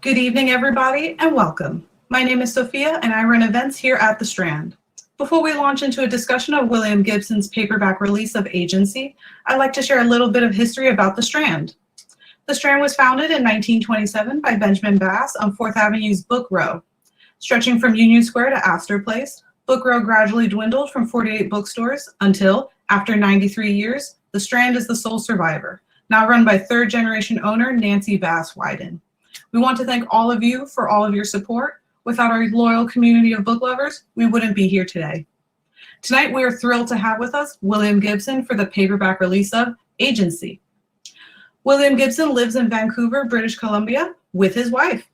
Good evening, everybody, and welcome. My name is Sophia, and I run events here at the Strand. Before we launch into a discussion of William Gibson's paperback release of Agency, I'd like to share a little bit of history about the Strand. The Strand was founded in 1927 by Benjamin Bass on 4th Avenue's Book Row. Stretching from Union Square to Astor Place, Book Row gradually dwindled from 48 bookstores until, after 93 years, the Strand is the sole survivor, now run by third-generation owner Nancy Bass Wyden. We want to thank all of you for all of your support. Without our loyal community of book lovers, we wouldn't be here today. Tonight, we are thrilled to have with us William Gibson for the paperback release of Agency. William Gibson lives in Vancouver, British Columbia, with his wife.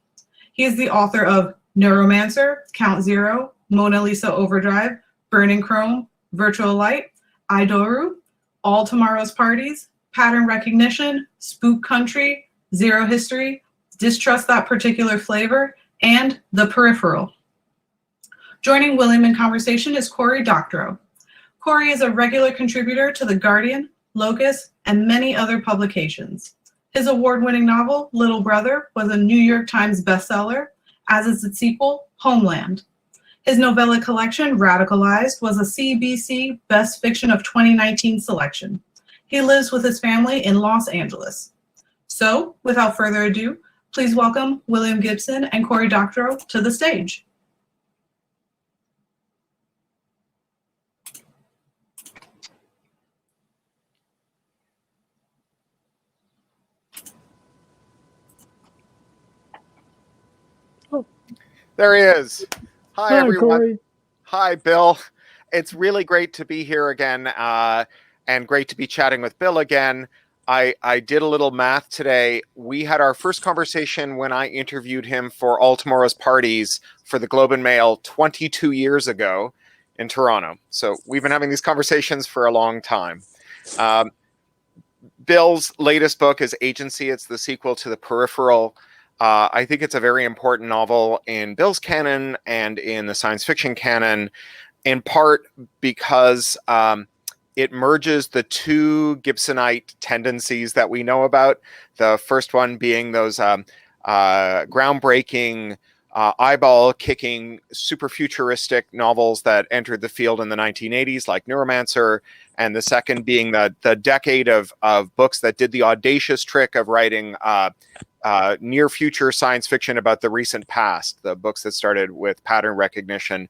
He is the author of Neuromancer, Count Zero, Mona Lisa Overdrive, Burning Chrome, Virtual Light, Idoru, All Tomorrow's Parties, Pattern Recognition, Spook Country, Zero History, Distrust That Particular Flavor, and The Peripheral. Joining William in conversation is Cory Doctorow. Cory is a regular contributor to The Guardian, Locus, and many other publications. His award-winning novel, Little Brother, was a New York Times bestseller, as is its sequel, Homeland. His novella collection, Radicalized, was a CBC Best Fiction of 2019 selection. He lives with his family in Los Angeles. So, without further ado, please welcome William Gibson and Cory Doctorow to the stage. There he is. Hi, everyone. Cory. Hi, Bill. It's really great to be here again, and great to be chatting with Bill again. I did a little math today. We had our first conversation when I interviewed him for All Tomorrow's Parties for the Globe and Mail 22 years ago in Toronto. So we've been having these conversations for a long time. Bill's latest book is Agency. It's the sequel to The Peripheral. I think it's a very important novel in Bill's canon and in the science fiction canon, in part because it merges the two Gibsonite tendencies that we know about. The first one being those groundbreaking, eyeball-kicking, super futuristic novels that entered the field in the 1980s, like Neuromancer, and the second being the decade of books that did the audacious trick of writing near future science fiction about the recent past, the books that started with pattern recognition.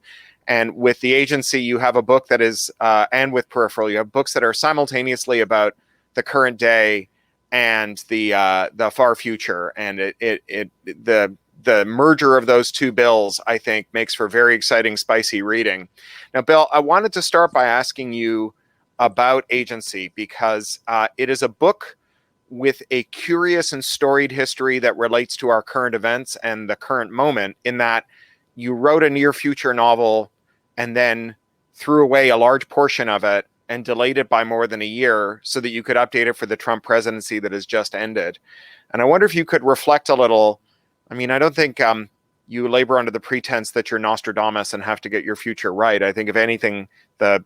And with The Agency, you have a book that is, and with Peripheral, you have books that are simultaneously about the current day and the far future. And the merger of those two bills, I think, makes for very exciting, spicy reading. Now, Bill, I wanted to start by asking you about Agency, because it is a book with a curious and storied history that relates to our current events and the current moment, in that you wrote a near future novel and then threw away a large portion of it and delayed it by more than a year so that you could update it for the Trump presidency that has just ended. And I wonder if you could reflect a little. I mean, I don't think you labor under the pretense that you're Nostradamus and have to get your future right. I think, if anything, the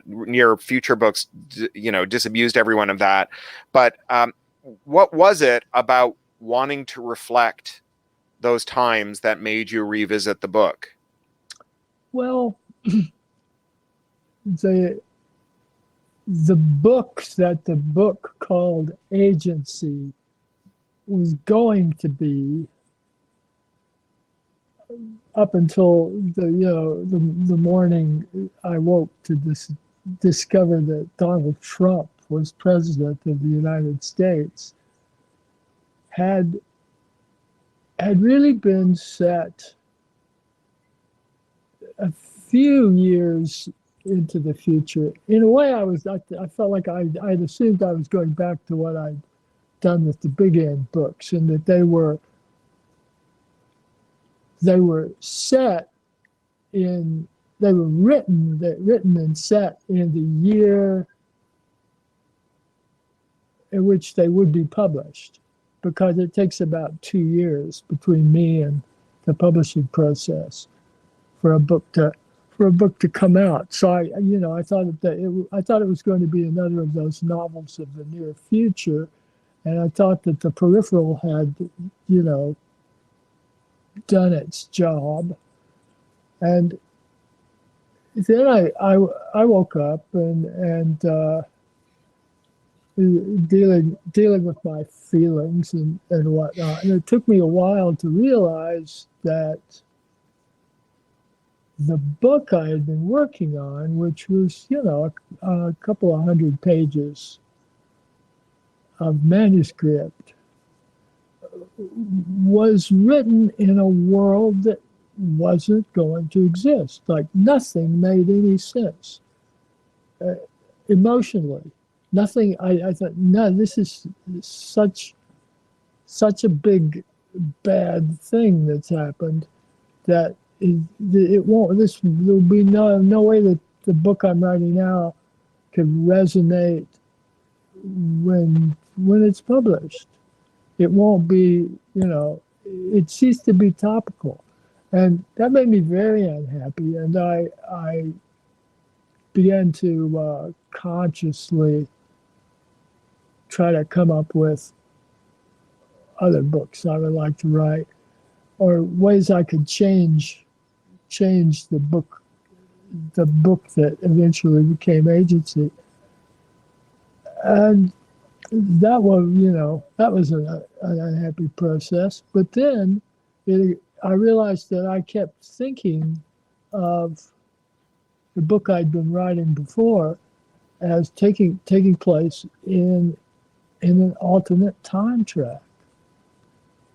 near future books, disabused everyone of that. But what was it about wanting to reflect those times that made you revisit the book? Well, the book called Agency was going to be, up until the morning I woke to discover that Donald Trump was president of the United States, had really been set a few years into the future. In a way, I felt like I'd assumed I was going back to what I'd done with the Big End books, and that they were written and set in the year in which they would be published, because it takes about 2 years between me and the publishing process for a book to come out. So I thought it was going to be another of those novels of the near future, and I thought that The Peripheral had, done its job. And then I woke up and dealing with my feelings and whatnot. And it took me a while to realize that the book I had been working on, which was, a couple of 100 pages of manuscript, was written in a world that wasn't going to exist. Like nothing made any sense emotionally. Nothing. I thought, no, this is such a big bad thing that's happened that it won't. There'll be no way that the book I'm writing now could resonate when it's published. It won't be. It ceased to be topical, and that made me very unhappy. And I began to consciously try to come up with other books I would like to write, or ways I could change the book that eventually became Agency. And that was an unhappy process. But then I realized that I kept thinking of the book I'd been writing before as taking place in an alternate time track.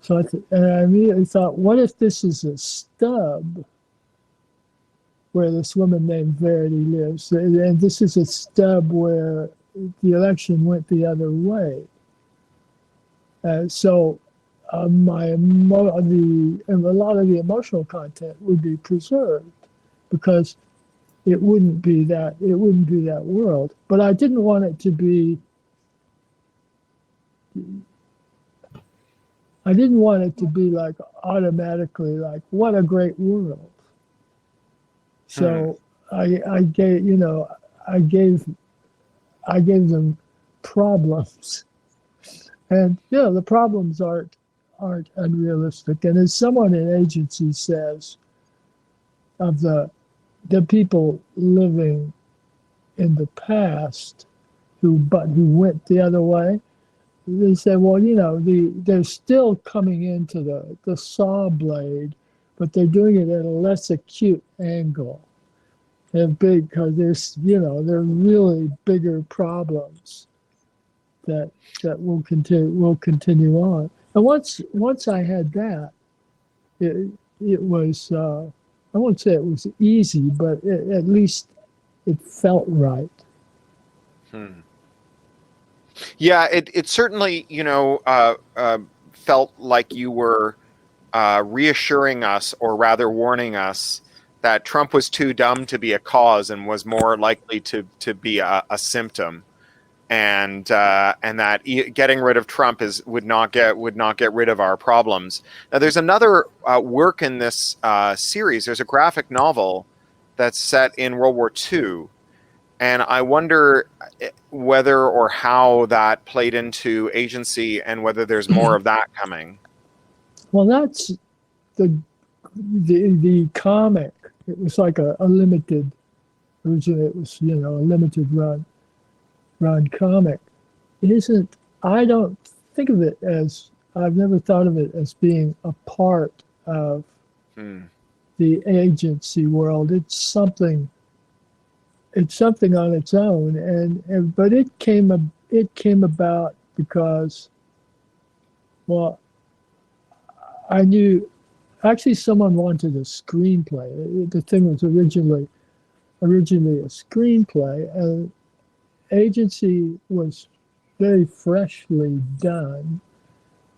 So I immediately thought, what if this is a stub where this woman named Verity lives, and this is a stub where the election went the other way. So a lot of the emotional content would be preserved because it wouldn't be that world. But I didn't want it to be. I didn't want it to be like automatically like, what a great world. So I gave them problems, and the problems aren't unrealistic. And as someone in Agency says, of the people living in the past who went the other way, they say, well, they're still coming into the saw blade, but they're doing it at a less acute angle. They're big because they're really bigger problems that will continue on. And once I had that, it was I won't say it was easy, but at least it felt right. Yeah, it certainly felt like you were reassuring us, or rather warning us, that Trump was too dumb to be a cause and was more likely to be a symptom, and that getting rid of Trump would not get rid of our problems. Now, there's another work in this series. There's a graphic novel that's set in World War II, and I wonder whether or how that played into Agency, and whether there's more of that coming. Well, that's the comic. It was like a limited. Originally, it was a limited run comic. I don't think of it as. I've never thought of it as being a part of the Agency world. It's something on its own, but it came about because, well, I knew. Actually, someone wanted a screenplay. The thing was originally a screenplay, and Agency was very freshly done,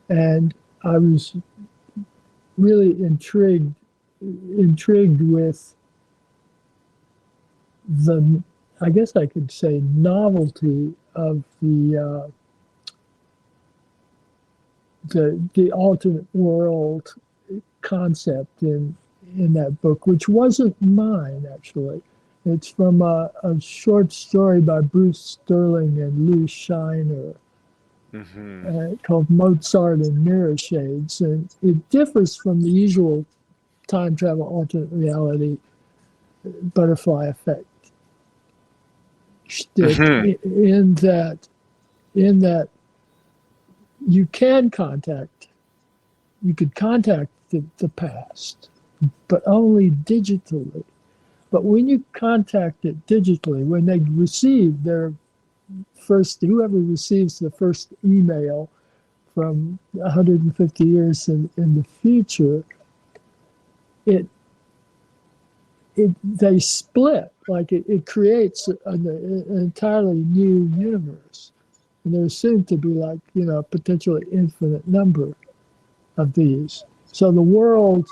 and I was really intrigued with the, I guess I could say, novelty of the alternate world concept in that book, which wasn't mine, actually. It's from a short story by Bruce Sterling and Lou Shiner called Mozart and Mirror Shades. And it differs from the usual time travel alternate reality butterfly effect shtick in that you could contact the past, but only digitally. But when you contact it digitally, when they receive their first, whoever receives the first email from 150 years in the future, they split, like it creates an entirely new universe. And there's soon to be like, potentially infinite number of these. So the world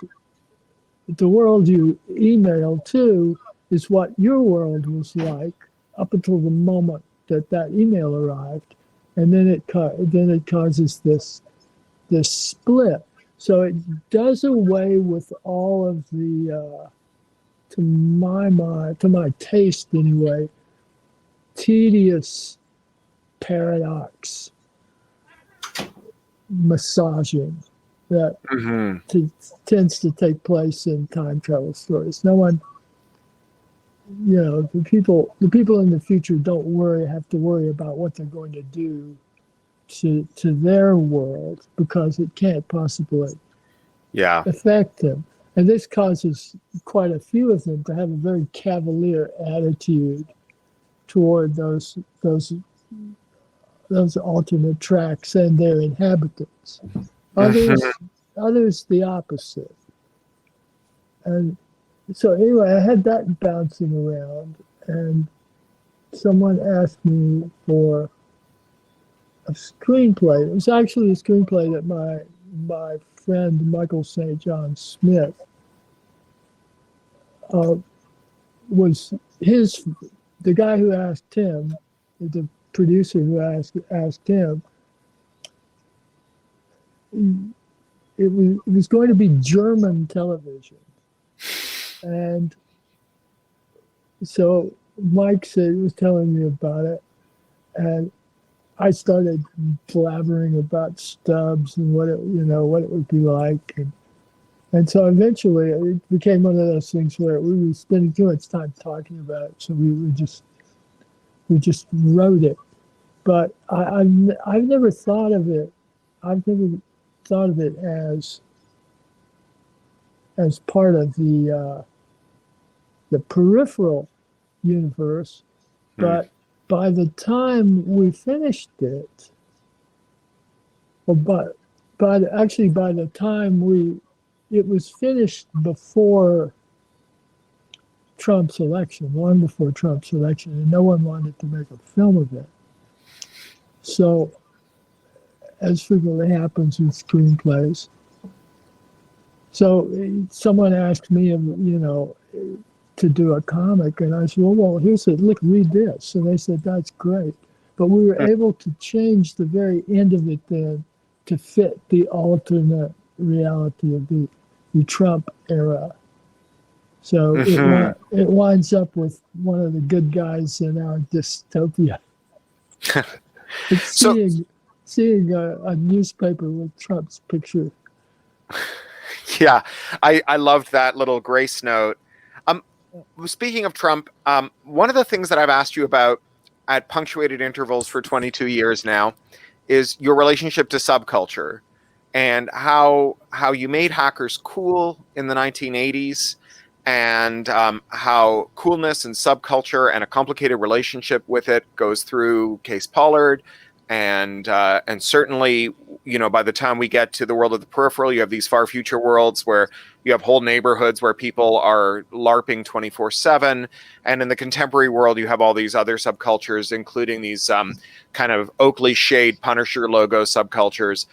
you email to is what your world was like up until the moment that email arrived, and then it causes this split. So it does away with all of the, to my taste anyway, tedious paradox massaging that tends to take place in time travel stories. No one, the people in the future don't have to worry about what they're going to do to their world, because it can't possibly affect them. And this causes quite a few of them to have a very cavalier attitude toward those alternate tracks and their inhabitants. Others the opposite. And so anyway, I had that bouncing around, and someone asked me for a screenplay. It was actually a screenplay that my friend Michael St. John Smith was the guy who asked him, the producer who asked him. It was going to be German television. And so Mike was telling me about it, and I started blabbering about Stubbs and what it would be like, and so eventually it became one of those things where we were spending too much time talking about it, so we just wrote it. But I've never thought of it. I've never thought of it as part of the Peripheral universe, but by the time we finished it, by the time it was finished before Trump's election, long before Trump's election, and no one wanted to make a film of it. So, as frequently happens with screenplays, so someone asked me, to do a comic, and I said, well, read this. And they said, that's great. But we were able to change the very end of it then to fit the alternate reality of the Trump era. So it winds up with one of the good guys in our dystopia. It's seeing a newspaper with Trump's picture. Yeah, I loved that little grace note. Speaking of Trump, one of the things that I've asked you about at punctuated intervals for 22 years now is your relationship to subculture, and how you made hackers cool in the 1980s, and how coolness and subculture and a complicated relationship with it goes through Case Pollard, and certainly, by the time we get to the world of the Peripheral, you have these far future worlds where you have whole neighborhoods where people are LARPing 24/7. And in the contemporary world, you have all these other subcultures, including these kind of Oakley shade Punisher logo subcultures.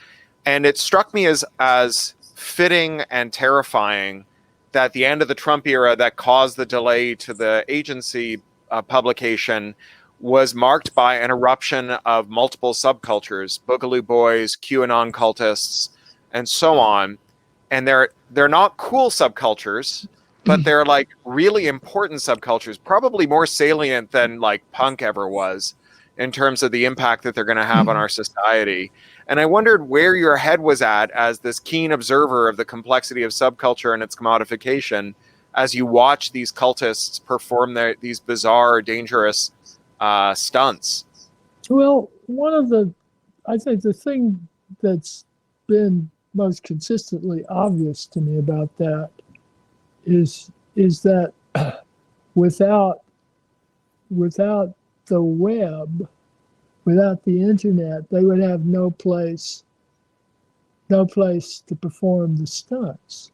And it struck me as fitting and terrifying that the end of the Trump era that caused the delay to the agency publication was marked by an eruption of multiple subcultures, Boogaloo Boys, QAnon cultists, and so on. And they're not cool subcultures, but they're really important subcultures, probably more salient than punk ever was in terms of the impact that they're going to have on our society. And I wondered where your head was at as this keen observer of the complexity of subculture and its commodification as you watch these cultists perform these bizarre, dangerous stunts. Well, I think the thing that's been most consistently obvious to me about that is that without the web, without the internet, they would have no place to perform the stunts.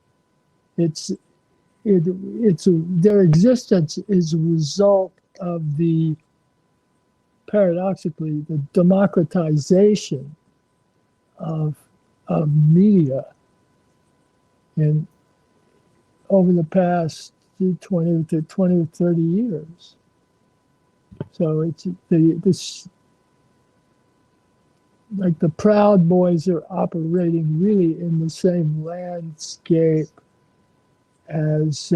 Their existence is a result of paradoxically, the democratization of media in over the past 20 or 30 years. So it's this, like, the Proud Boys are operating really in the same landscape as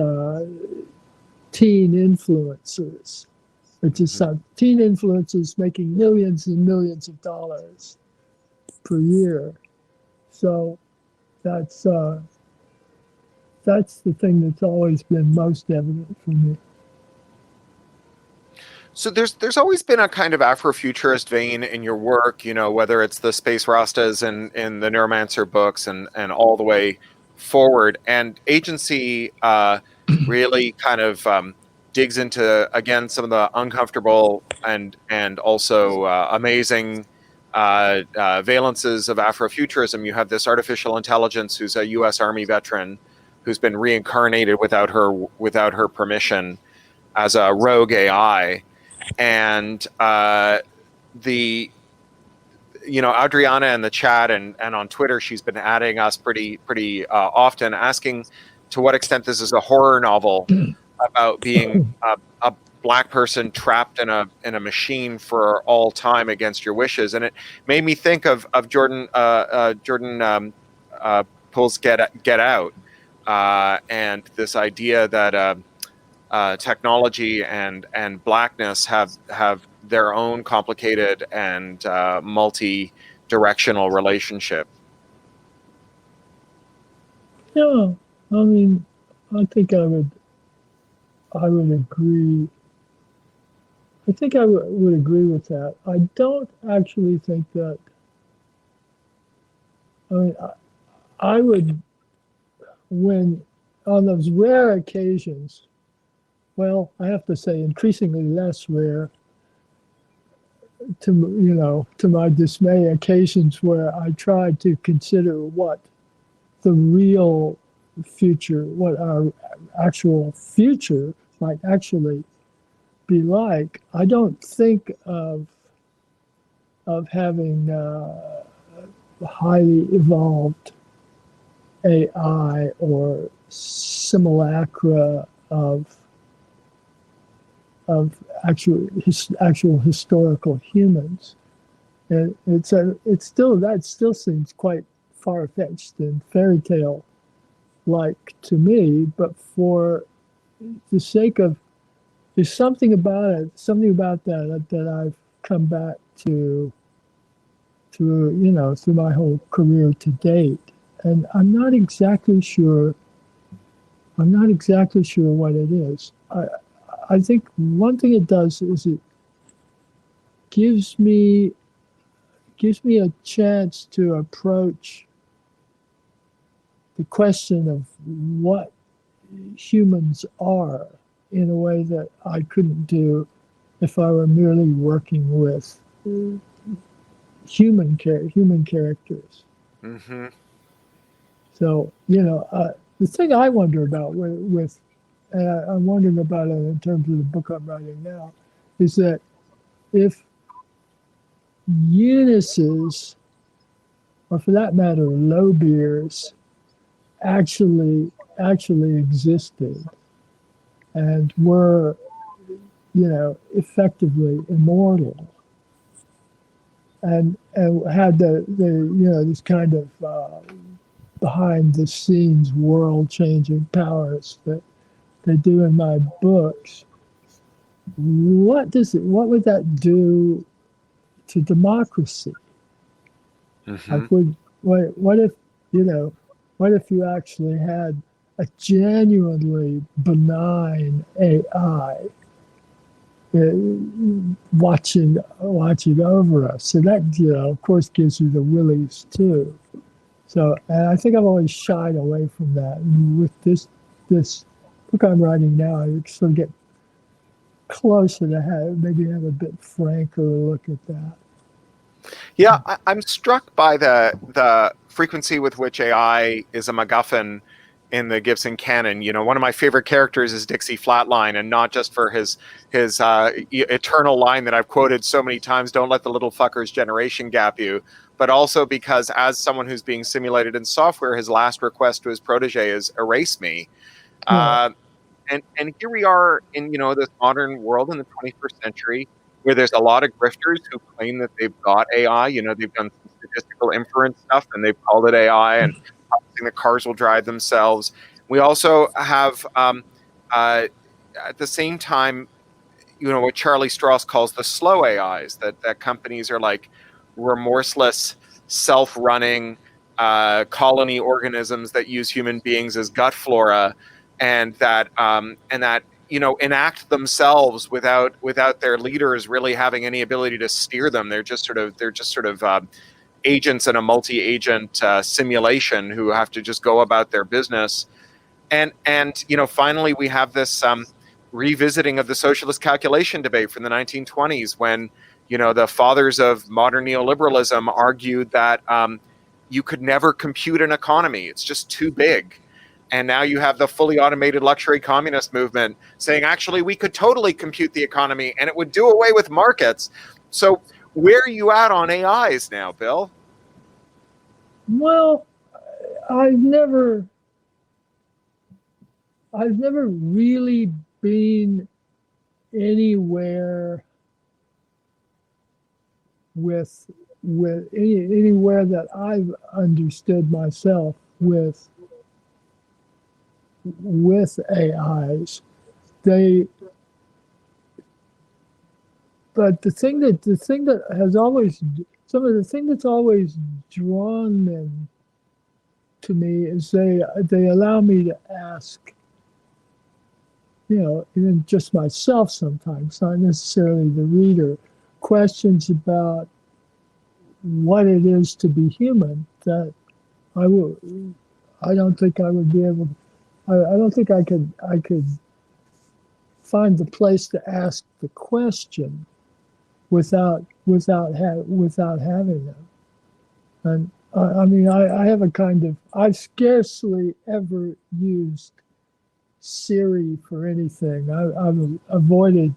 teen influencers. It's just teen influencers making millions and millions of dollars per year. So that's the thing that's always been most evident for me. So there's always been a kind of Afrofuturist vein in your work, you know, whether it's the Space Rastas in the Neuromancer books and all the way forward. And Agency really kind of digs into, again, some of the uncomfortable and also amazing valences of Afrofuturism. You have this artificial intelligence who's a U.S. Army veteran who's been reincarnated without her permission as a rogue AI. And Adriana in the chat and on Twitter, she's been adding us pretty often, asking to what extent this is a horror novel about being a Black person trapped in a machine for all time against your wishes. And it made me think of Jordan Poole's Get Out, and this idea that technology and Blackness have their own complicated and multi-directional relationship. Yeah, I mean, I think I would agree. I think I would agree with that. I don't actually think that. I mean, I would, when on those rare occasions, well, I have to say increasingly less rare, to my dismay, occasions where I try to consider what the real future, what our actual future might actually be like. I don't think of having highly evolved AI or simulacra of actual historical humans. And that still seems quite far-fetched and fairy tale like to me, but for the sake of, there's something about that I've come back to through my whole career to date. And I'm not exactly sure what it is. I think one thing it does is it gives me a chance to approach the question of what humans are in a way that I couldn't do if I were merely working with human characters. Mm-hmm. So, the thing I wonder about with and I'm wondering about it in terms of the book I'm writing now, is that if Eunices, or for that matter, low beers, actually existed and were, effectively immortal, and had the this kind of behind the scenes world changing powers that they do in my books, what would that do to democracy. Mm-hmm. Like, what if, what if you actually had a genuinely benign AI watching over us? So that, of course, gives you the willies too. So, and I think I've always shied away from that. And with this book I'm writing now, I sort of get closer to maybe have a bit franker look at that. Yeah, I'm struck by the frequency with which AI is a MacGuffin in the Gibson canon. One of my favorite characters is Dixie Flatline, and not just for his eternal line that I've quoted so many times, "Don't let the little fuckers generation gap you," but also because as someone who's being simulated in software, his last request to his protege is "erase me." Yeah. And here we are in this modern world in the 21st century, where there's a lot of grifters who claim that they've got AI. They've done some statistical inference stuff and they've called it AI, and promising that cars will drive themselves. We also have, at the same time, what Charlie Strauss calls the slow AIs, that companies are like remorseless, self-running colony organisms that use human beings as gut flora, and that enact themselves without their leaders really having any ability to steer them. They're just sort of agents in a multi-agent simulation who have to just go about their business. And finally we have this revisiting of the socialist calculation debate from the 1920s, when the fathers of modern neoliberalism argued that you could never compute an economy. It's just too big. And now you have the fully automated luxury communist movement saying, actually, we could totally compute the economy and it would do away with markets. So where are you at on AIs now, Bill? Well, I've never really been anywhere with anywhere that I've understood myself with AIs. But the thing that has always, some of the thing that's always drawn them to me is they allow me to ask, even just myself sometimes, not necessarily the reader, questions about what it is to be human that I don't think I would be able. I don't think I could find the place to ask the question without having them. And I have a kind of, I've scarcely ever used Siri for anything. I've avoided,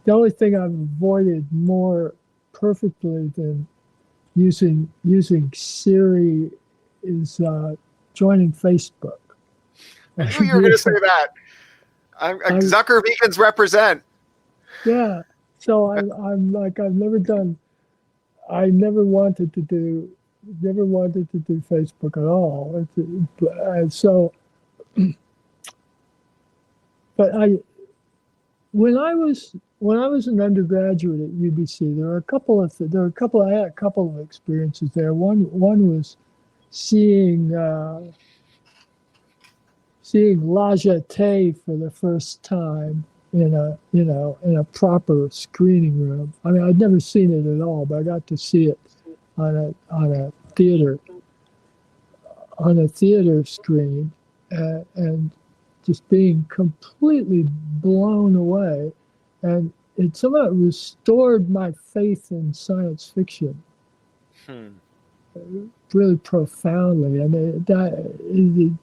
the only thing I've avoided more perfectly than using Siri is joining Facebook. I knew you were going to say that. Zucker vegans represent. Yeah. So I'm like, I never wanted to do Facebook at all. But when I was an undergraduate at UBC, I had a couple of experiences there. One was seeing La Jetée for the first time in a proper screening room. I mean, I'd never seen it at all, but I got to see it on a theater screen, and just being completely blown away, and it somehow restored my faith in science fiction. Really profoundly. I mean,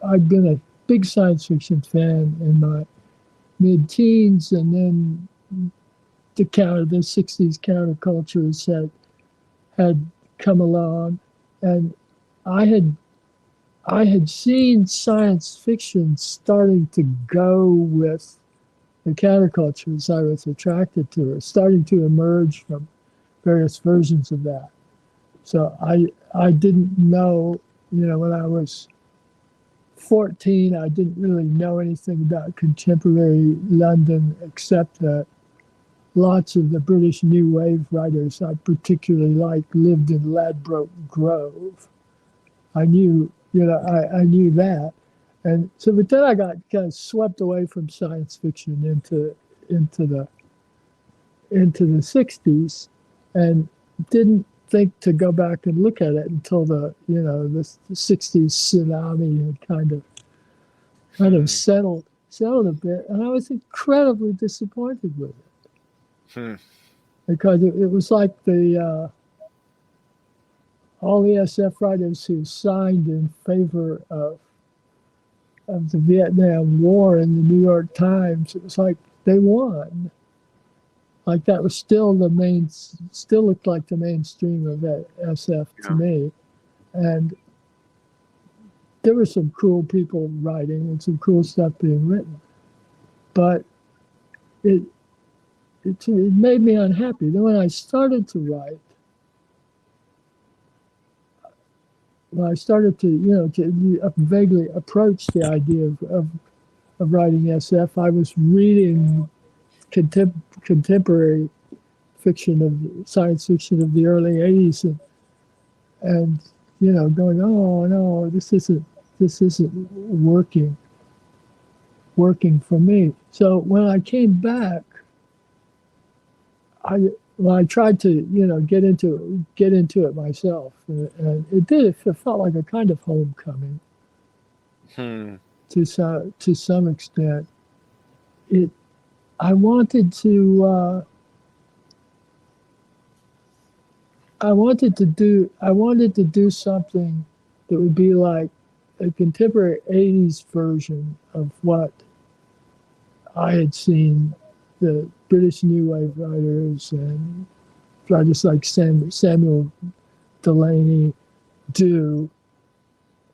I'd been a big science fiction fan in my mid-teens, and then the 60s countercultures had come along, and I had seen science fiction starting to go with the countercultures I was attracted to, or starting to emerge from various versions of that. So I didn't know, when I was 14, I didn't really know anything about contemporary London, except that lots of the British New Wave writers I particularly liked lived in Ladbroke Grove. I knew, I knew that. And so, but then I got kind of swept away from science fiction into the 60s, and didn't think to go back and look at it until the 60s tsunami had kind of settled a bit, and I was incredibly disappointed with it because it was like all the SF writers who signed in favor of the Vietnam War in the New York Times. It was like they won. Like that was still looked like the mainstream of that SF to me, and there were some cool people writing and some cool stuff being written, but it made me unhappy. Then when I started to write, when I started to vaguely approach the idea of writing SF, I was reading contemporary science fiction of the early 80s, and going, oh no, this isn't working for me. So when I came back, I tried to get into it myself, and it felt like a kind of homecoming to some extent. I wanted to do something that would be like a contemporary 80s version of what I had seen the British New Wave writers and writers like Samuel Delany do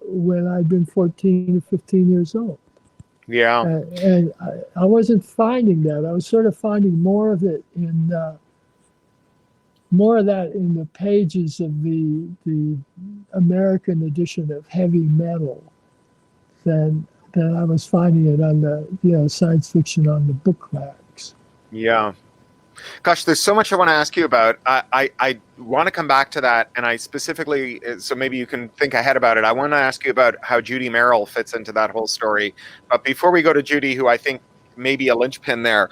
when I'd been 14 or 15 years old. Yeah. And I wasn't finding that. I was sort of finding more of that in the pages of the American edition of Heavy Metal than I was finding it on the science fiction on the book racks. Yeah. Gosh, there's so much I want to ask you about. I want to come back to that, and I specifically, so maybe you can think ahead about it. I want to ask you about how Judith Merrill fits into that whole story. But before we go to Judy, who I think may be a linchpin there,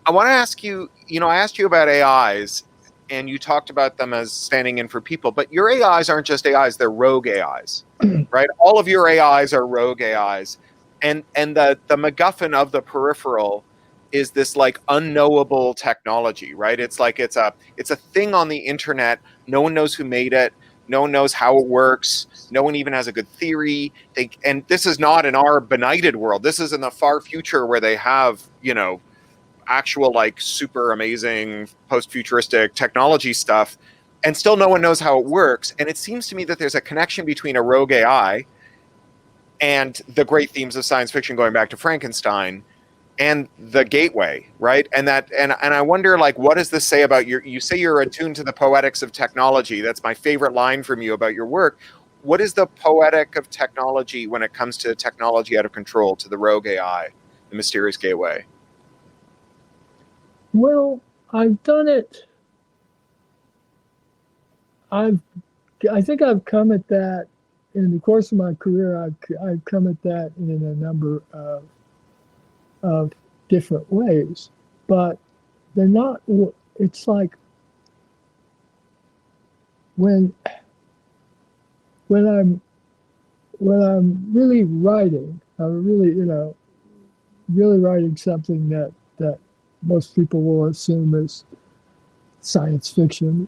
I want to ask you, I asked you about AIs, and you talked about them as standing in for people, but your AIs aren't just AIs, they're rogue AIs, right? All of your AIs are rogue AIs. And the MacGuffin of the Peripheral is this like unknowable technology, right? It's like it's a thing on the internet. No one knows who made it. No one knows how it works. No one even has a good theory. And this is not in our benighted world. This is in the far future where they have, actual like super amazing post-futuristic technology stuff, and still no one knows how it works. And it seems to me that there's a connection between a rogue AI and the great themes of science fiction going back to Frankenstein and the gateway, right? And I wonder, like, what does this say about you say you're attuned to the poetics of technology. That's my favorite line from you about your work. What is the poetic of technology when it comes to technology out of control, to the rogue AI, the mysterious gateway? Well, I've done it. I think I've come at that in the course of my career. I've come at that in a number of different ways, but they're not. It's like when I'm really writing, I'm really writing something that most people will assume is science fiction,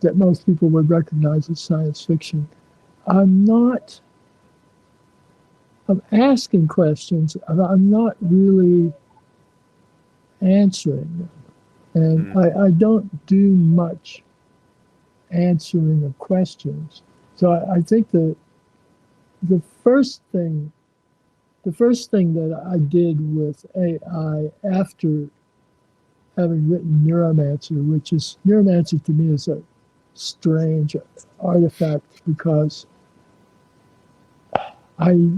that most people would recognize as science fiction. I'm asking questions, I'm not really answering them. And I don't do much answering of questions. So I think the first thing that I did with AI after having written Neuromancer, Neuromancer to me is a strange artifact because I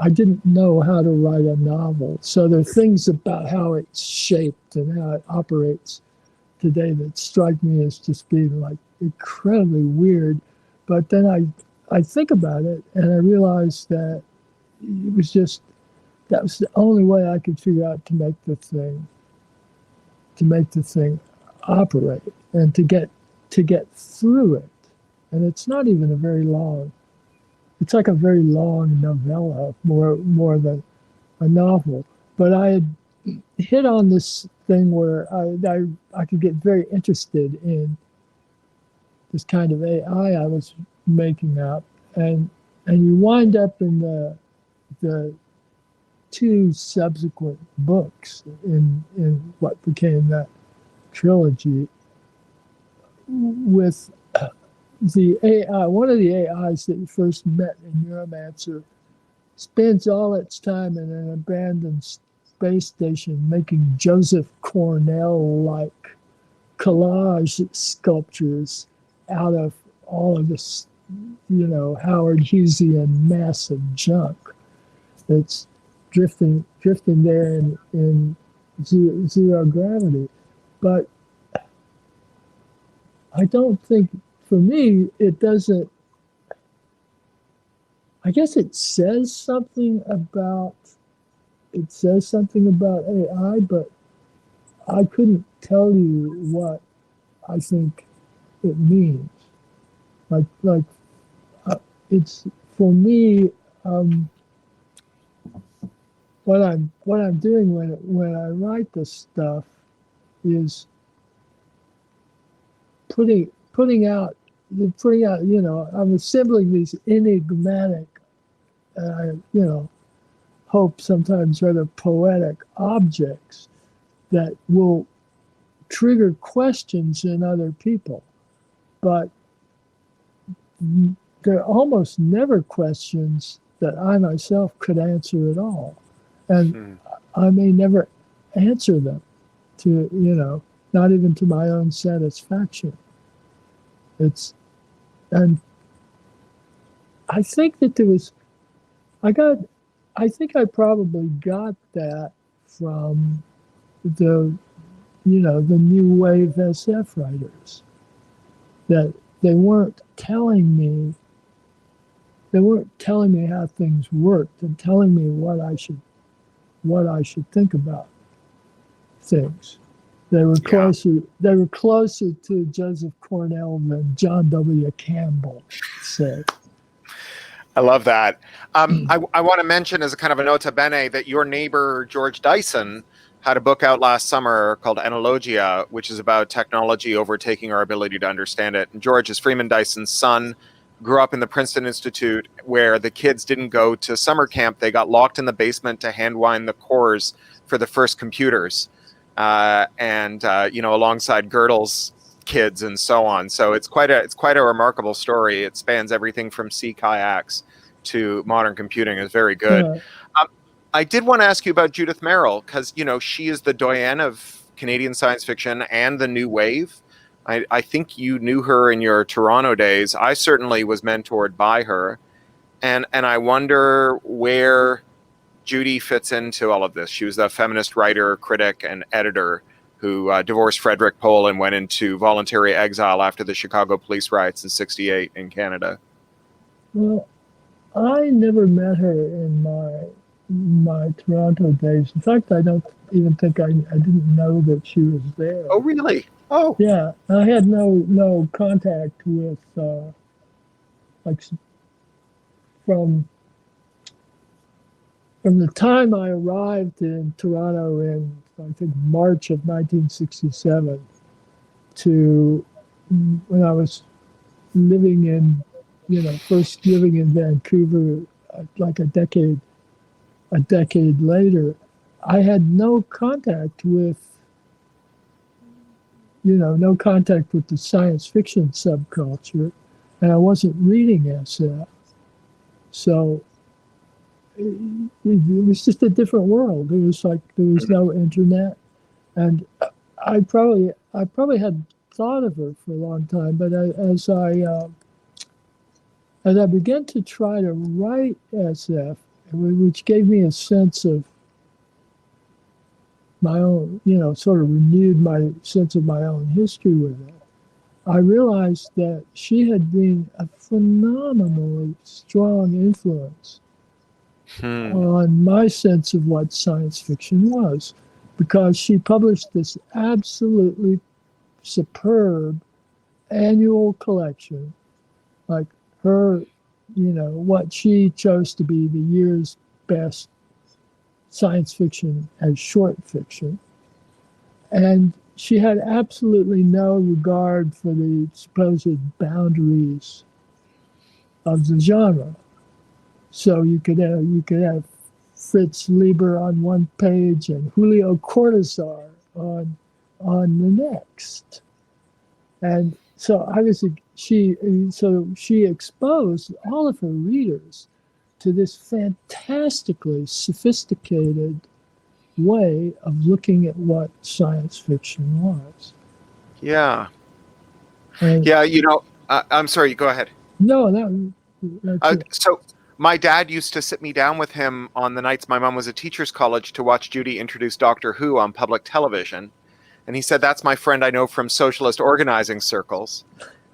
I didn't know how to write a novel. So there are things about how it's shaped and how it operates today that strike me as just being like incredibly weird. But then I think about it and I realize that it was just, that was the only way I could figure out to make the thing operate and to get through it. And it's not even a very long, it's like a very long novella, more than a novel. But I had hit on this thing where I could get very interested in this kind of AI I was making up, and you wind up in the two subsequent books in what became that trilogy with the AI. One of the AIs that you first met in Neuromancer spends all its time in an abandoned space station making Joseph Cornell-like collage sculptures out of all of this, Howard Hughesian mess of junk that's drifting there in zero gravity. But I don't think, for me, it doesn't, I guess it says something about AI, but I couldn't tell you what I think it means. It's, for me, what I'm doing when I write this stuff is putting out, I'm assembling these enigmatic, hope sometimes rather poetic objects that will trigger questions in other people. But they're almost never questions that I myself could answer at all. And I may never answer them to, not even to my own satisfaction. And I think that I think I probably got that from the new wave SF writers, that they weren't telling me how things worked and telling me what I should think about things. They were closer to Joseph Cornell than John W. Campbell said. I love that. I want to mention as a kind of a nota bene that your neighbor, George Dyson, had a book out last summer called Analogia, which is about technology overtaking our ability to understand it. And George is Freeman Dyson's son, grew up in the Princeton Institute, where the kids didn't go to summer camp. They got locked in the basement to hand wind the cores for the first computers, alongside Gödel's kids and so on. So it's quite a remarkable story. It spans everything from sea kayaks to modern computing. It's very good. Yeah. I did want to ask you about Judith Merrill, because she is the doyenne of Canadian science fiction and the new wave. I think you knew her in your Toronto days. I certainly was mentored by her, and I wonder where Judy fits into all of this. She was a feminist writer, critic, and editor who divorced Frederick Pohl and went into voluntary exile after the Chicago police riots in '68 in Canada. Well, I never met her in my Toronto days. In fact, I don't even think I didn't know that she was there. Oh, really? Oh, yeah. I had no contact with from the time I arrived in Toronto in, I think, March of 1967 to when I was living in, first living in Vancouver, like a decade later, I had no contact with the science fiction subculture, and I wasn't reading SF. So it was just a different world. It was like there was no internet, and I probably had thought of her for a long time. But as I began to try to write SF, which gave me a sense of my own, sort of renewed my sense of my own history with it. I realized that she had been a phenomenally strong influence on my sense of what science fiction was, because she published this absolutely superb annual collection, like her, what she chose to be the year's best science fiction as short fiction. And she had absolutely no regard for the supposed boundaries of the genre. So you could have Fritz Lieber on one page and Julio Cortázar on the next. And so she exposed all of her readers to this fantastically sophisticated way of looking at what science fiction was. Yeah. And Yeah, I'm sorry, go ahead. no, that's it. So my dad used to sit me down with him on the nights my mom was at teacher's college to watch Judy introduce Doctor Who on public television. And he said, that's my friend I know from socialist organizing circles.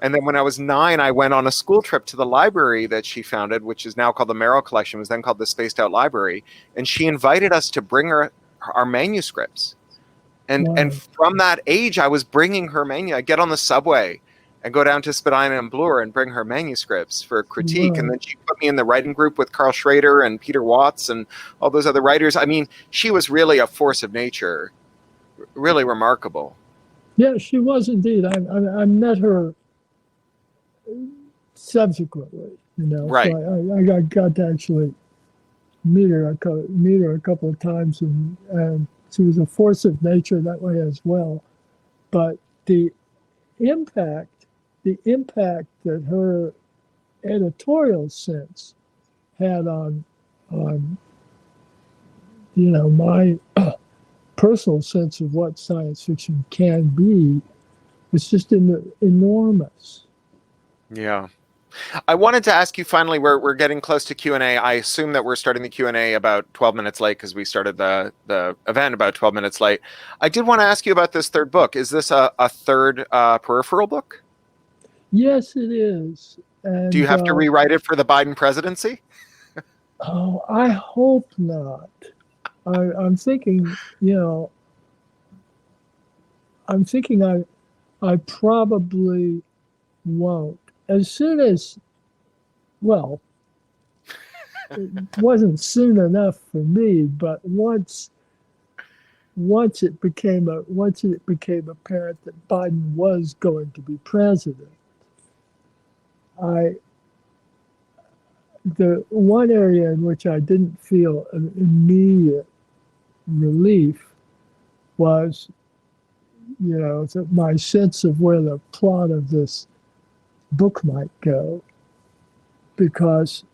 And then when I was 9, I went on a school trip to the library that she founded, which is now called the Merrill Collection, was then called the Spaced Out Library. And she invited us to bring her our manuscripts. And from that age, I was bringing her manuscripts. I get on the subway and go down to Spadina and Bloor and bring her manuscripts for critique. And then she put me in the writing group with Carl Schrader and Peter Watts and all those other writers. I mean, she was really a force of nature, really remarkable. Yeah, she was indeed. I met her subsequently, Right. So I got to actually meet her a couple of times, and she was a force of nature that way as well. But the impact that her editorial sense had on my personal sense of what science fiction can be was just enormous. Yeah. I wanted to ask you finally, we're getting close to Q&A. I assume that we're starting the Q&A about 12 minutes late because we started the event about 12 minutes late. I did want to ask you about this third book. Is this a third Peripheral book? Yes, it is. And, do you have to rewrite it for the Biden presidency? Oh, I hope not. I'm thinking, I probably won't. As soon as, well, it wasn't soon enough for me, but once it became apparent that Biden was going to be president, the one area in which I didn't feel an immediate relief was, my sense of where the plot of this book might go, because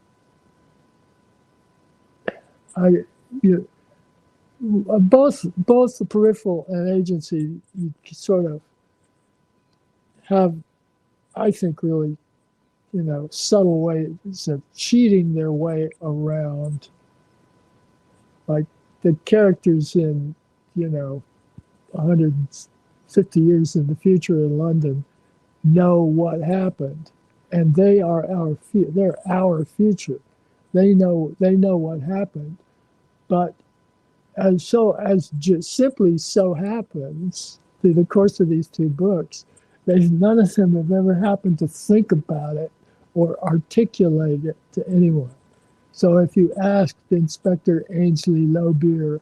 both the Peripheral and Agency, you sort of have, I think, really, subtle ways of cheating their way around, like the characters in, 150 years in the future in London know what happened, and they're our future. They know what happened, but simply so happens through the course of these two books, none of them have ever happened to think about it or articulate it to anyone. So if you asked Inspector Ainsley Lowbeer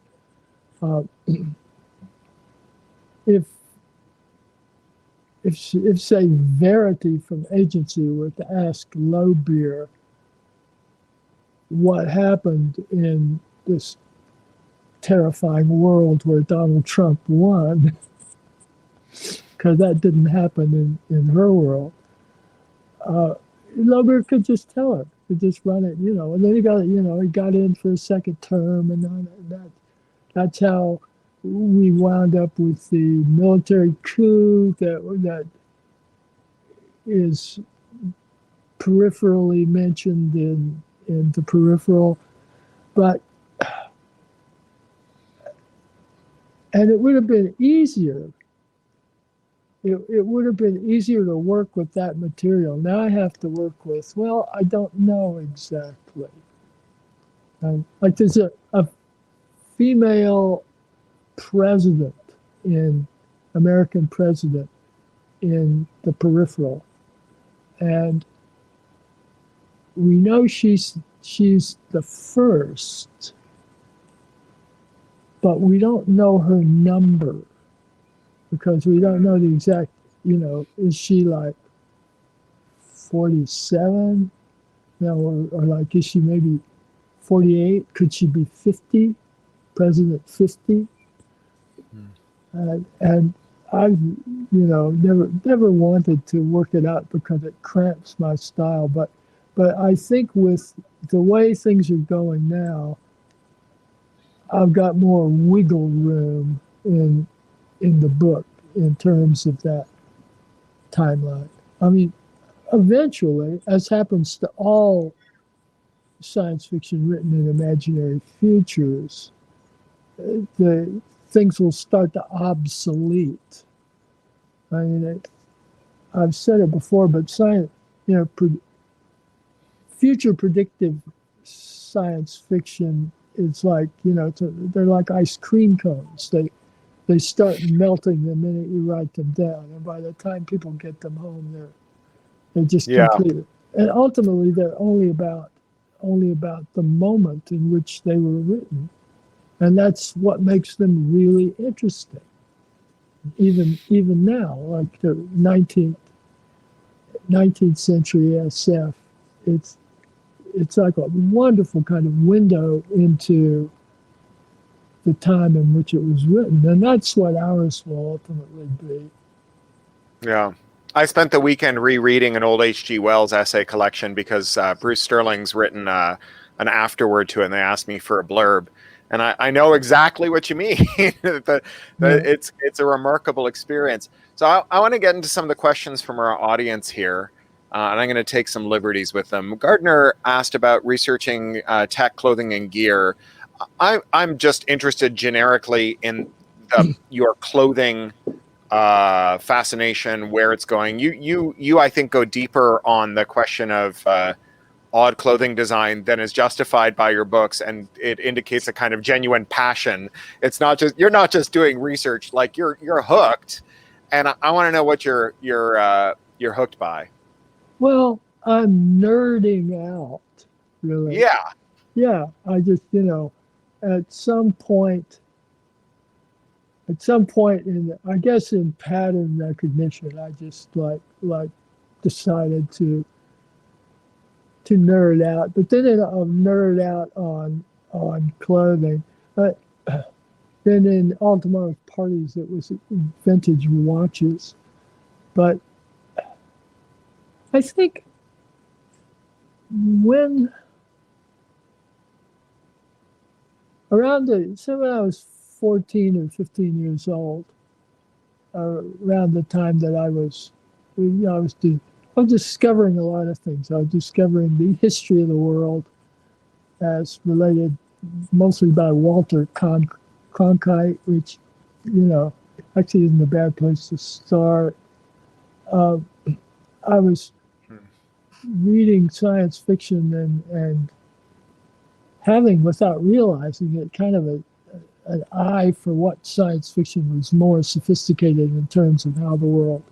if say Verity from Agency were to ask Lowbeer what happened in this terrifying world where Donald Trump won, because that didn't happen in her world, Lowbeer could just tell her, could just run it, and then he got in for a second term, and that's how we wound up with the military coup that is peripherally mentioned in the Peripheral. but and it would have been easier. It would have been easier to work with that material. Now I have to work with, well, I don't know exactly. Like there's a female president American president in the Peripheral. And we know she's the first, but we don't know her number because we don't know the exact, is she like 47? Or like, is she maybe 48? Could she be 50? President 50? And I've, never wanted to work it out because it cramps my style. But I think with the way things are going now, I've got more wiggle room in the book in terms of that timeline. I mean, eventually, as happens to all science fiction written in imaginary futures, the things will start to obsolete. I mean, I've said it before, but science, future predictive science fiction is like, they're like ice cream cones. They start melting the minute you write them down, and by the time people get them home, they're just completed. And ultimately, they're only about the moment in which they were written. And that's what makes them really interesting. Even now, like the 19th century SF, it's like a wonderful kind of window into the time in which it was written. And that's what ours will ultimately be. Yeah. I spent the weekend rereading an old H.G. Wells essay collection because Bruce Sterling's written an afterword to it, and they asked me for a blurb. And I know exactly what you mean. It's a remarkable experience. So I want to get into some of the questions from our audience here, and I'm going to take some liberties with them. Gardner asked about researching tech, clothing, and gear. I'm just interested generically in your clothing fascination, where it's going. You I think go deeper on the question of odd clothing design than is justified by your books, and it indicates a kind of genuine passion. It's not just, you're not just doing research, like you're hooked, and I want to know what you're hooked by. Well, I'm nerding out, really. Yeah. I just, at some point I guess in pattern recognition, I just like decided to nerd out, but then I'll nerd out on clothing. But then in Ultimo's parties, it was vintage watches. But I think when when I was 14 or 15 years old, around the time that I was discovering a lot of things. I was discovering the history of the world as related mostly by Walter Cronkite, which, actually isn't a bad place to start. I was reading science fiction and having, without realizing it, kind of an eye for what science fiction was more sophisticated in terms of how the world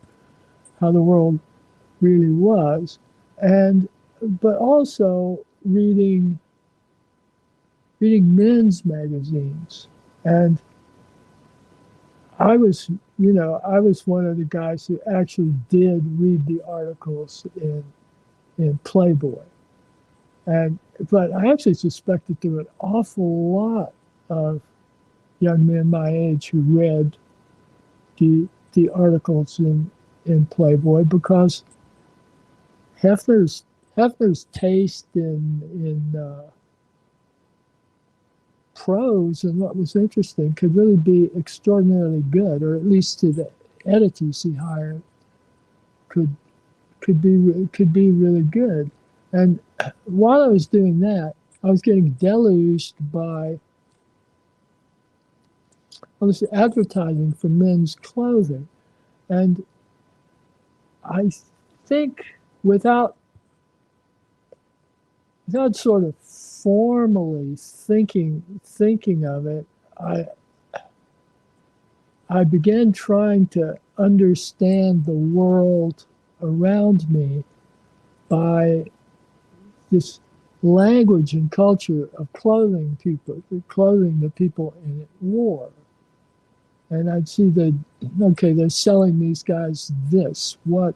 really was, but also reading men's magazines. And I was one of the guys who actually did read the articles in Playboy. But I actually suspect that there were an awful lot of young men my age who read the articles in Playboy, because Hefner's taste in prose and what was interesting could really be extraordinarily good, or at least to the editors he hired could be really good. And while I was doing that, I was getting deluged by all this advertising for men's clothing. And I think without sort of formally thinking of it, I began trying to understand the world around me by this language and culture of clothing the people in it wore. And I'd see that, okay, they're selling these guys this. What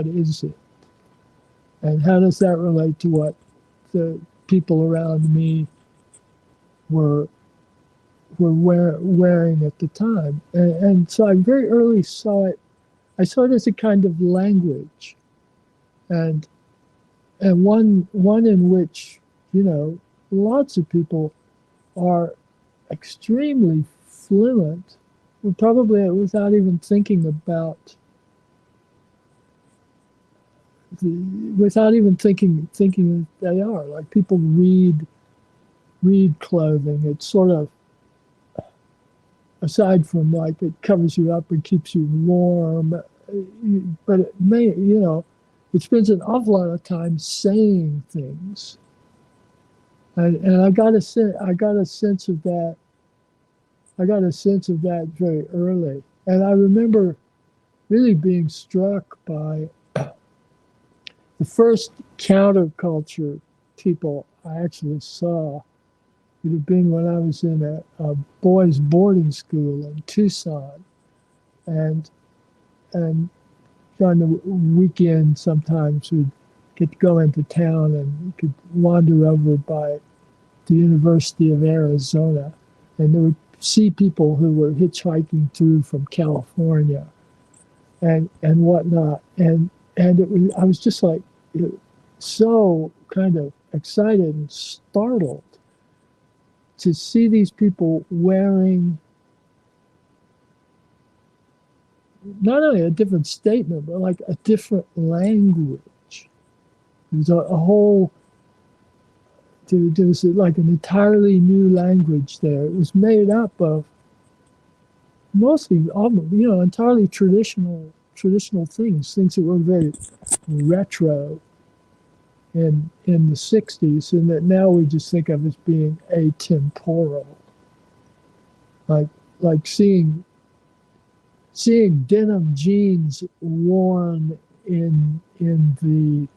is it? And how does that relate to what the people around me were wearing at the time? And so I very early saw it as a kind of language, and one in which, you know, lots of people are extremely fluent, probably without even thinking about thinking that they are. Like, people read clothing. It's sort of, aside from like it covers you up and keeps you warm, but it may, you know, it spends an awful lot of time saying things. And I got a sense of that. I got a sense of that very early. And I remember really being struck by the first counterculture people I actually saw. It had been when I was in a boys' boarding school in Tucson. And on the weekend, sometimes we'd get to go into town and we could wander over by the University of Arizona. And there would see people who were hitchhiking through from California and whatnot. And it was, I was just like so kind of excited and startled to see these people wearing not only a different statement, but like a different language. There's a whole, there was like an entirely new language there. It was made up of mostly, you know, entirely traditional things that were very retro in the 60s, and that now we just think of as being atemporal. Like seeing denim jeans worn in the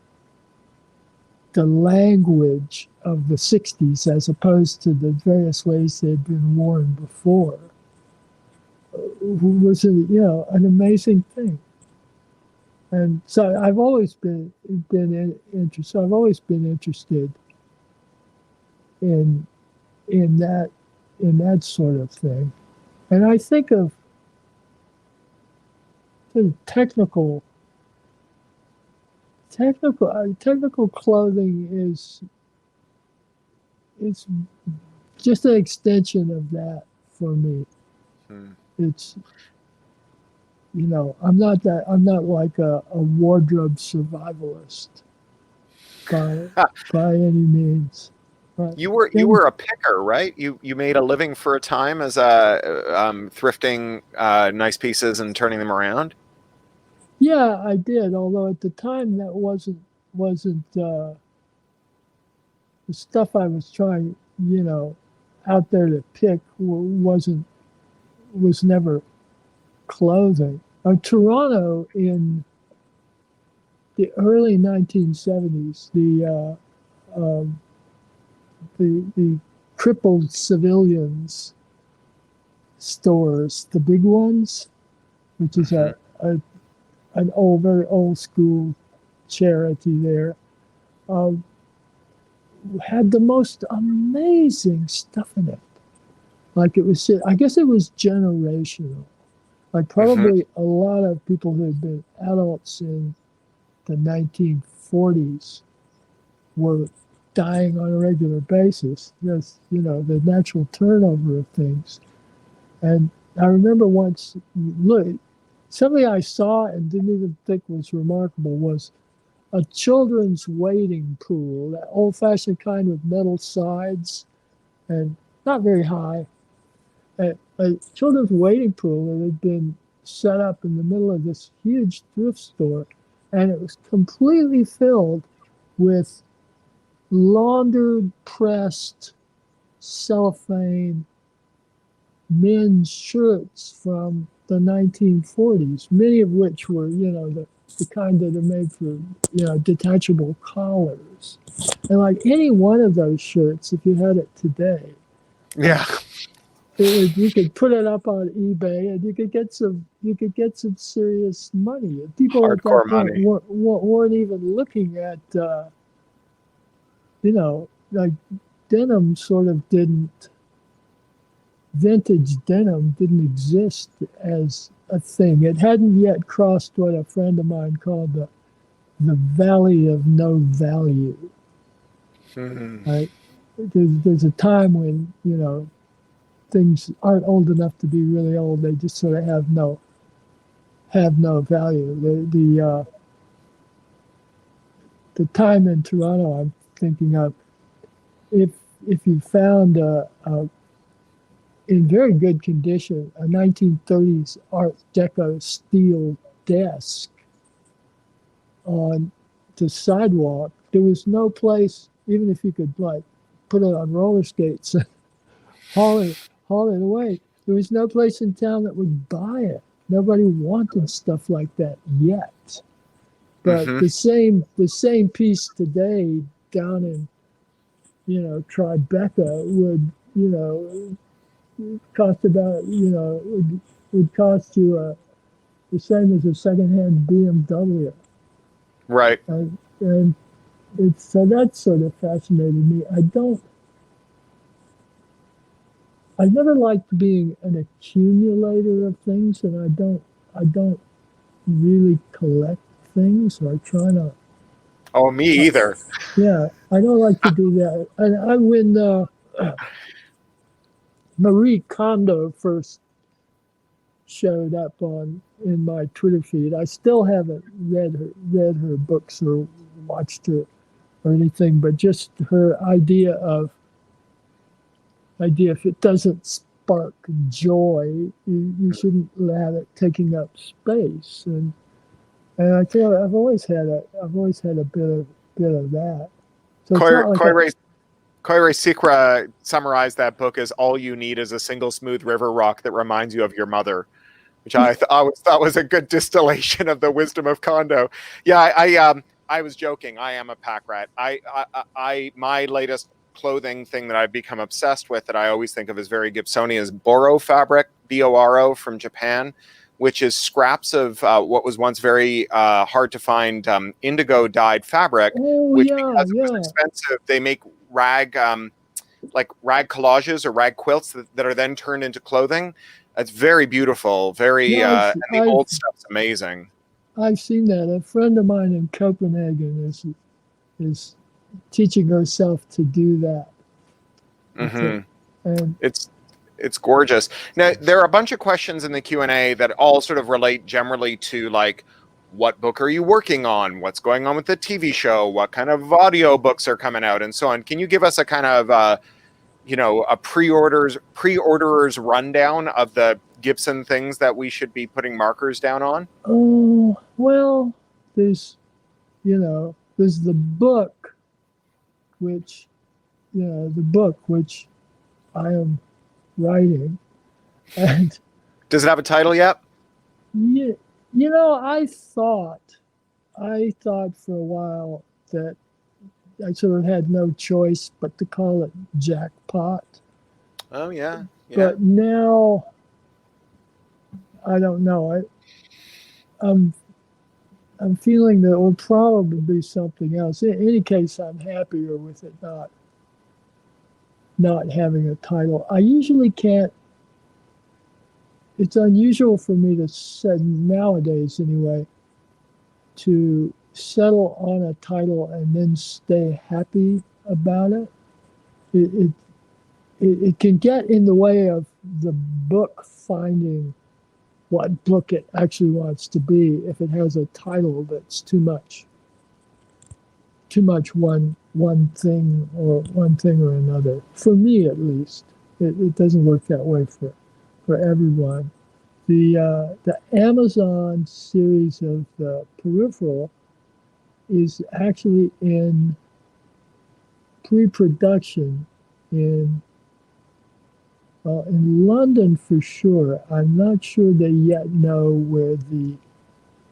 language of the 60s as opposed to the various ways they'd been worn before was an amazing thing. And so I've always been interested. So I've always been interested in that sort of thing. And I think of sort of technical clothing is just an extension of that for me. It's, you know, I'm not like a wardrobe survivalist by any means. But you were a picker, right? You made a living for a time as thrifting nice pieces and turning them around. Yeah, I did. Although at the time that wasn't the stuff I was trying, you know, out there to pick was never clothing. Toronto in the early 1970s, the crippled civilians stores, the big ones, which is an very old school charity there, had the most amazing stuff in it. Like, it was, I guess it was generational. Like, probably a lot of people who had been adults in the 1940s were dying on a regular basis. Just, you know, the natural turnover of things. And I remember once, look, something I saw and didn't even think was remarkable was a children's wading pool, that old-fashioned kind with metal sides and not very high. A children's wading pool that had been set up in the middle of this huge thrift store, and it was completely filled with laundered, pressed cellophane men's shirts from the 1940s, many of which were, the kind that are made for, detachable collars. And like any one of those shirts, if you had it today, Yeah. you could put it up on eBay and you could get some serious money. People at Hardcore that point money. weren't even looking at, like denim vintage denim didn't exist as a thing. It hadn't yet crossed what a friend of mine called the valley of no value. Right? There's a time when, things aren't old enough to be really old. They just sort of have no value. The time in Toronto I'm thinking of, if you found in very good condition a 1930s Art Deco steel desk on the sidewalk, there was no place, even if you could like put it on roller skates and haul it away, there was no place in town that would buy it. Nobody wanted stuff like that yet. But the same piece today down in Tribeca would cost about would cost you the same as a secondhand BMW. Right. And so that sort of fascinated me. I never liked being an accumulator of things, and I don't really collect things, or try to. Oh, me either. Yeah, I don't like to do that. And when Marie Kondo first showed up in my Twitter feed, I still haven't read her books or watched her or anything, but just her idea if it doesn't spark joy, you shouldn't have it taking up space. And I think I've always had a bit of that. So Cory Sikra summarized that book as all you need is a single smooth river rock that reminds you of your mother, which I thought was a good distillation of the wisdom of Kondo. Yeah, I was joking. I am a pack rat. My latest clothing thing that I've become obsessed with, that I always think of as very Gibsonian, is Boro fabric, Boro from Japan, which is scraps of what was once very hard to find indigo dyed fabric, which because it was expensive, they make rag rag collages or rag quilts that are then turned into clothing. It's very beautiful, and the old stuff's amazing. I've seen that. A friend of mine in Copenhagen is teaching herself to do that. And it's gorgeous. Now, there are a bunch of questions in the Q&A that all sort of relate generally to, like, what book are you working on? What's going on with the TV show? What kind of audio books are coming out, and so on. Can you give us a kind of a pre-orderer's rundown of the Gibson things that we should be putting markers down on? Oh, well, there's the book, which I am writing. And does it have a title yet? Yeah, I thought for a while that I sort of had no choice but to call it Jackpot. Oh yeah. But now I don't know. I'm feeling that it will probably be something else. In any case, I'm happier with it not having a title. I usually can't. It's unusual for me to set, nowadays anyway, to settle on a title and then stay happy about it. It can get in the way of the book finding what book it actually wants to be if it has a title that's too much too much one thing or another. For me, at least, it doesn't work that way for everyone. The Amazon series of Peripheral is actually in pre-production in London for sure. I'm not sure they yet know where the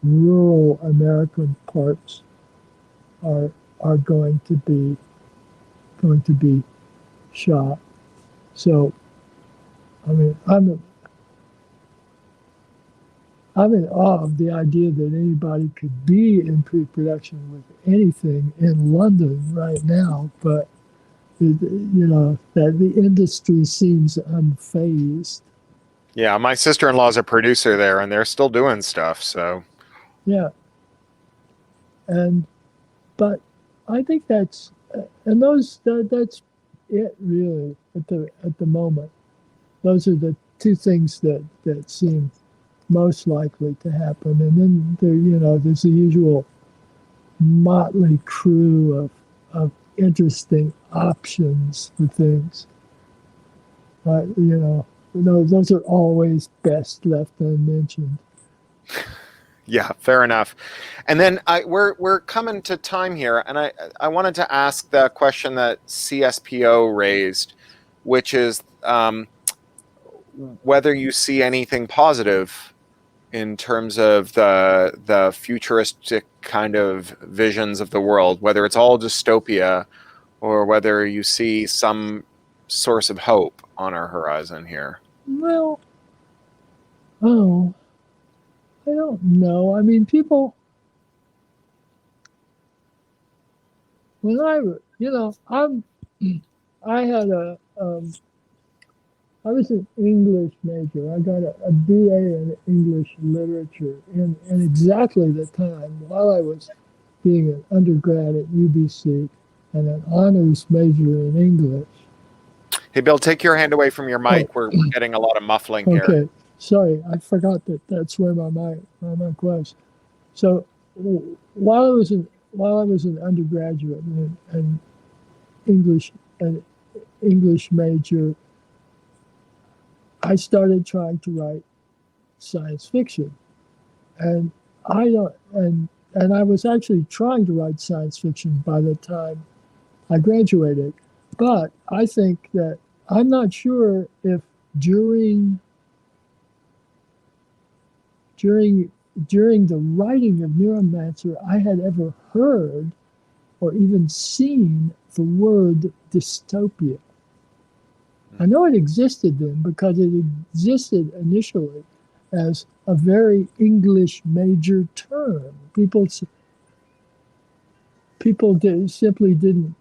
rural American parts are going to be shot. So, I mean, I'm in awe of the idea that anybody could be in pre-production with anything in London right now, but that the industry seems unfazed. Yeah, my sister-in-law's a producer there, and they're still doing stuff. So Yeah, but I think that's that's it really at the moment. Those are the two things that seem most likely to happen, and then there's the usual motley crew of interesting options for things. Those are always best left unmentioned. yeah, fair enough. And then we're coming to time here, and I wanted to ask the question that CSPO raised, which is whether you see anything positive in terms of the futuristic kind of visions of the world, whether it's all dystopia or whether you see some source of hope on our horizon here. Well, I don't know. I mean, people, when I was an English major. I got a BA in English literature in exactly the time while I was being an undergrad at UBC and an honors major in English. Hey, Bill, take your hand away from your mic. We're getting a lot of muffling here. Okay, sorry, I forgot that's where my mic was. So while I was an undergraduate and English major, I started trying to write science fiction, and I was actually trying to write science fiction by the time I graduated. But I think that I'm not sure if during the writing of Neuromancer I had ever heard or even seen the word dystopia. I know it existed then because it existed initially as a very English major term. People simply didn't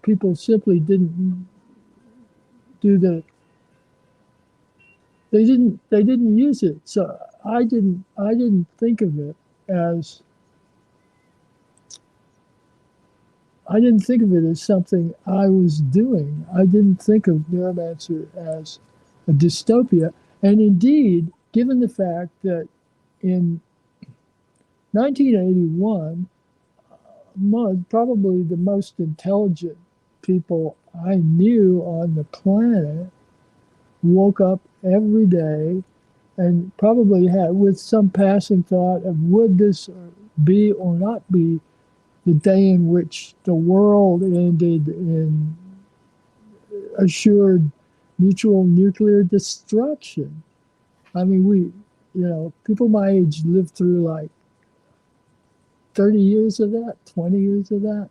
do they didn't use it. So I didn't think of it as something I was doing. I didn't think of Neuromancer as a dystopia. And indeed, given the fact that in 1981, probably the most intelligent people I knew on the planet woke up every day and probably had, with some passing thought of would this be or not be the day in which the world ended in assured mutual nuclear destruction. I mean, people my age lived through like 30 years of that, 20 years of that.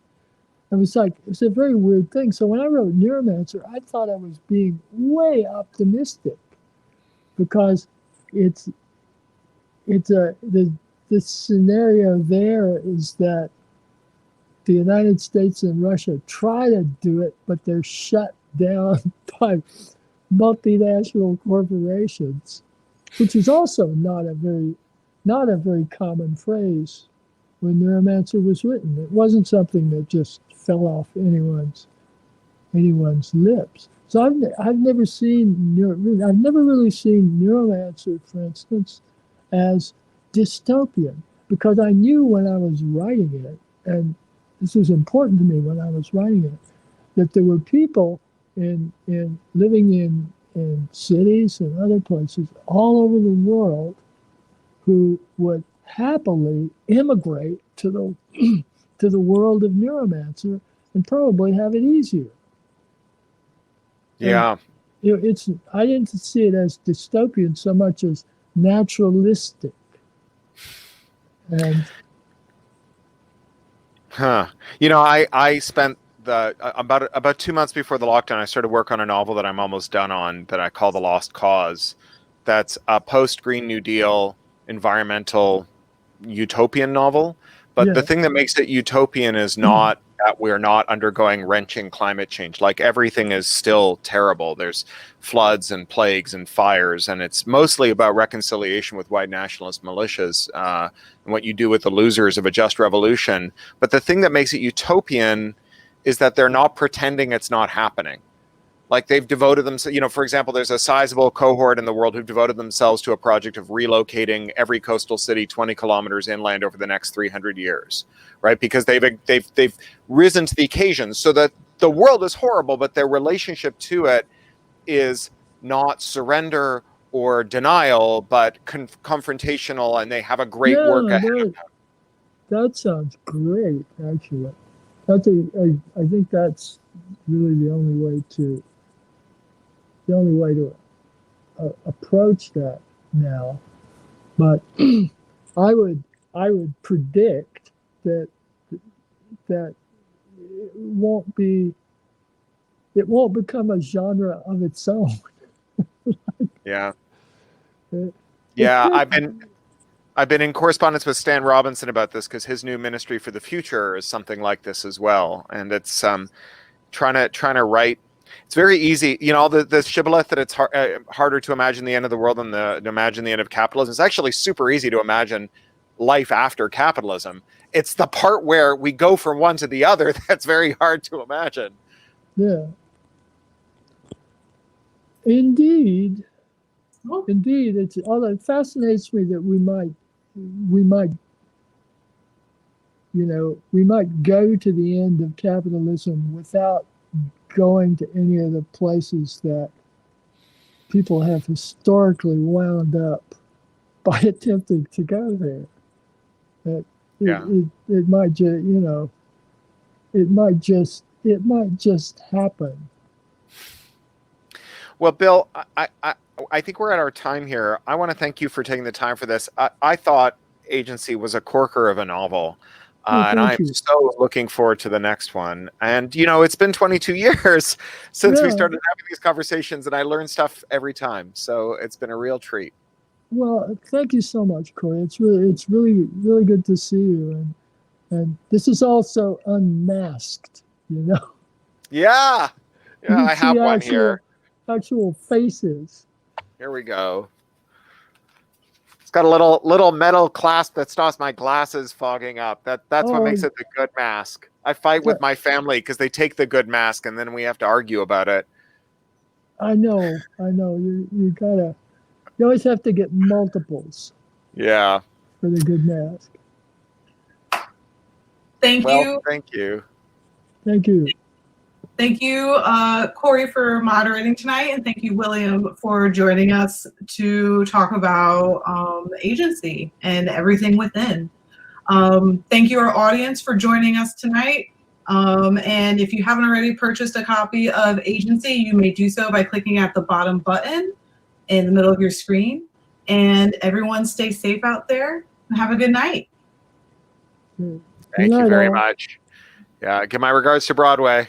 It's a very weird thing. So when I wrote Neuromancer, I thought I was being way optimistic because the scenario there is that the United States and Russia try to do it, but they're shut down by multinational corporations, which is also not a very common phrase when Neuromancer was written. It wasn't something that just fell off anyone's lips. So I've never really seen Neuromancer, for instance, as dystopian, because I knew when I was writing it, and this was important to me when I was writing it, that there were people in living in cities and other places all over the world who would happily immigrate to the to the world of Neuromancer and probably have it easier. Yeah. And, it's I didn't see it as dystopian so much as naturalistic. And I spent about 2 months before the lockdown, I started work on a novel that I'm almost done on that I call The Lost Cause. That's a post-Green New Deal environmental utopian novel. But the thing that makes it utopian is not that we're not undergoing wrenching climate change. Like, everything is still terrible. There's floods and plagues and fires, and it's mostly about reconciliation with white nationalist militias and what you do with the losers of a just revolution. But the thing that makes it utopian is that they're not pretending it's not happening. Like, they've devoted themselves, for example, there's a sizable cohort in the world who've devoted themselves to a project of relocating every coastal city 20 kilometers inland over the next 300 years, right? Because they've risen to the occasion, so that the world is horrible, but their relationship to it is not surrender or denial, but confrontational, and they have a great work ahead of them. That sounds great, actually. I think that's really the only way to approach that now. But I would predict that it won't become a genre of its own. Yeah. Yeah, I've been in correspondence with Stan Robinson about this, because his new Ministry for the Future is something like this as well, and it's trying to write. It's very easy, the shibboleth that it's harder to imagine the end of the world than to imagine the end of capitalism. It's actually super easy to imagine life after capitalism. It's the part where we go from one to the other that's very hard to imagine. Yeah. Indeed. Indeed, it fascinates me that we might go to the end of capitalism without going to any of the places that people have historically wound up by attempting to go there. It might just happen. Well, Bill, I think we're at our time here. I want to thank you for taking the time for this. I thought Agency was a corker of a novel. And I'm so looking forward to the next one. And, it's been 22 years since we started having these conversations, and I learn stuff every time. So it's been a real treat. Well, thank you so much, Cory. It's really, really good to see you. And this is also unmasked, Yeah. Yeah, I have one here. Actual faces. Here we go. It's got a little metal clasp that stops my glasses fogging up. That's what makes it the good mask. I fight with my family because they take the good mask, and then we have to argue about it. I know. You always have to get multiples. Yeah. For the good mask. Thank you. Thank you. Thank you, Cory, for moderating tonight, and thank you, William, for joining us to talk about Agency and everything within. Thank you, our audience, for joining us tonight. And if you haven't already purchased a copy of Agency, you may do so by clicking at the bottom button in the middle of your screen. And everyone stay safe out there and have a good night. Thank you very much. Yeah, give my regards to Broadway.